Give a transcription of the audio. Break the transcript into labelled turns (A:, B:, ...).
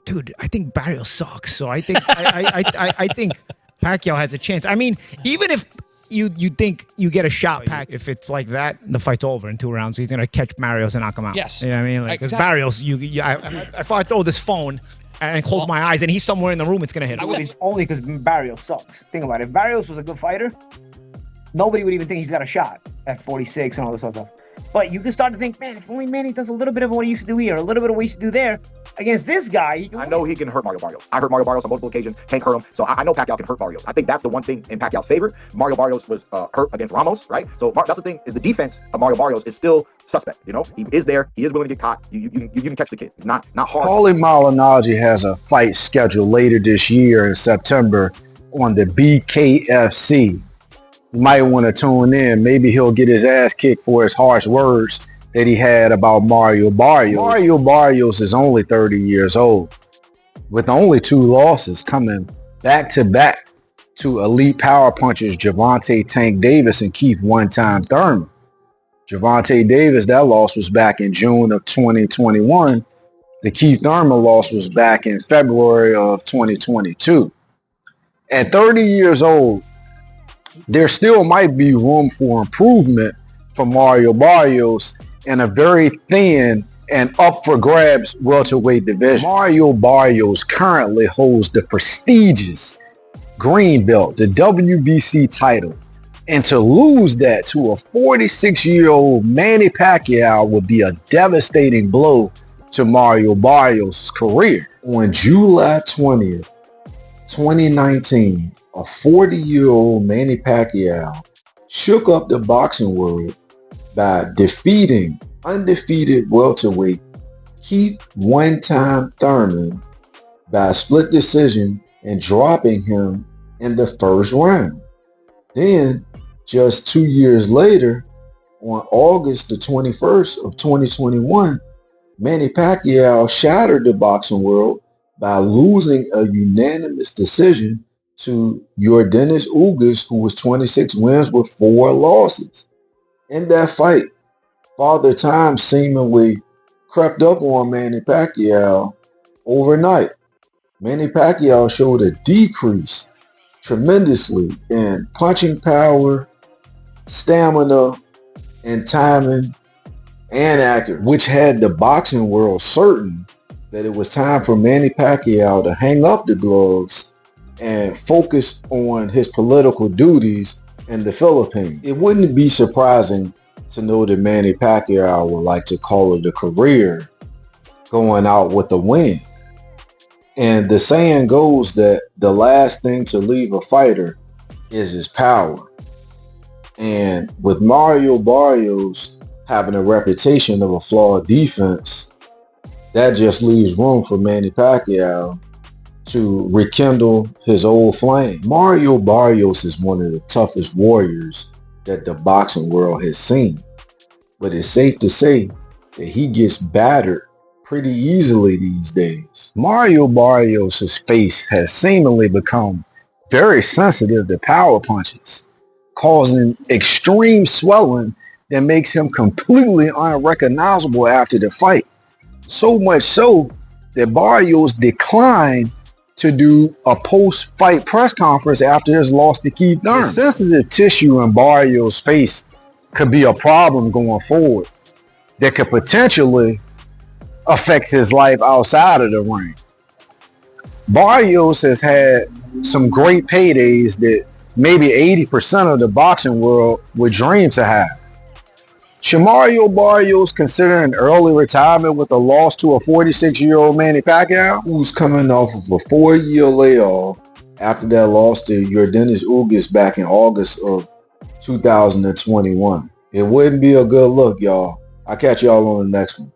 A: dude, I think Barrios sucks. So I think I think Pacquiao has a chance. I mean, even if you think you get a shot, if it's like that, the fight's over in 2 rounds. He's gonna catch Barrios and knock him out.
B: Yes,
A: you know what I mean. Like
B: exactly.
A: Barrios, if I throw this phone and close my eyes and he's somewhere in the room, it's gonna hit him.
C: It's only because Barrios sucks. Think about it. If Barrios was a good fighter, nobody would even think he's got a shot at 46 and all this other stuff. But you can start to think, man, if only Manny does a little bit of what he used to do here, a little bit of what he used to do there, against this guy.
D: I know he can hurt Mario Barrios. I hurt Mario Barrios on multiple occasions. Tank hurt him. So I know Pacquiao can hurt Barrios. I think that's the one thing in Pacquiao's favor. Mario Barrios was hurt against Ramos, right? So that's the thing. The defense of Mario Barrios is still suspect. You know, he is there. He is willing to get caught. You can catch the kid. It's not hard.
E: Paulie Malignaggi has a fight scheduled later this year in September on the BKFC. You might want to tune in. Maybe he'll get his ass kicked for his harsh words that he had about Mario Barrios. Mario Barrios is only 30 years old, with only 2 losses coming back-to-back to elite power punchers Gervonta Tank Davis and Keith One-Time Thurman. Gervonta Davis, that loss was back in June of 2021. The Keith Thurman loss was back in February of 2022. At 30 years old, there still might be room for improvement for Mario Barrios in a very thin and up for grabs welterweight division. Mario Barrios currently holds the prestigious green belt, the WBC title, and to lose that to a 46-year-old Manny Pacquiao would be a devastating blow to Mario Barrios' career. On July 20th, 2019, a 40-year-old Manny Pacquiao shook up the boxing world by defeating undefeated welterweight Keith One-Time Thurman by split decision and dropping him in the first round. Then, just 2 years later, on August the 21st of 2021, Manny Pacquiao shattered the boxing world by losing a unanimous decision to Yordenis Ugas, who was 26 wins with 4 losses. In that fight, Father Time seemingly crept up on Manny Pacquiao overnight. Manny Pacquiao showed a decrease tremendously in punching power, stamina, and timing and accuracy, which had the boxing world certain that it was time for Manny Pacquiao to hang up the gloves and focus on his political duties in the Philippines. It wouldn't be surprising to know that Manny Pacquiao would like to call it a career going out with a win. And the saying goes that the last thing to leave a fighter is his power. And with Mario Barrios having a reputation of a flawed defense, that just leaves room for Manny Pacquiao to rekindle his old flame. Mario Barrios is one of the toughest warriors that the boxing world has seen. But it's safe to say that he gets battered pretty easily these days. Mario Barrios' face has seemingly become very sensitive to power punches, causing extreme swelling that makes him completely unrecognizable after the fight. So much so that Barrios declined to do a post-fight press conference after his loss to Keith Thurman. The sensitive tissue in Barrios' face could be a problem going forward that could potentially affect his life outside of the ring. Barrios has had some great paydays that maybe 80% of the boxing world would dream to have. Should Mario Barrios consider an early retirement with a loss to a 46-year-old Manny Pacquiao, who's coming off of a 4-year layoff after that loss to Yordenis Ugas back in August of 2021? It wouldn't be a good look, y'all. I'll catch y'all on the next one.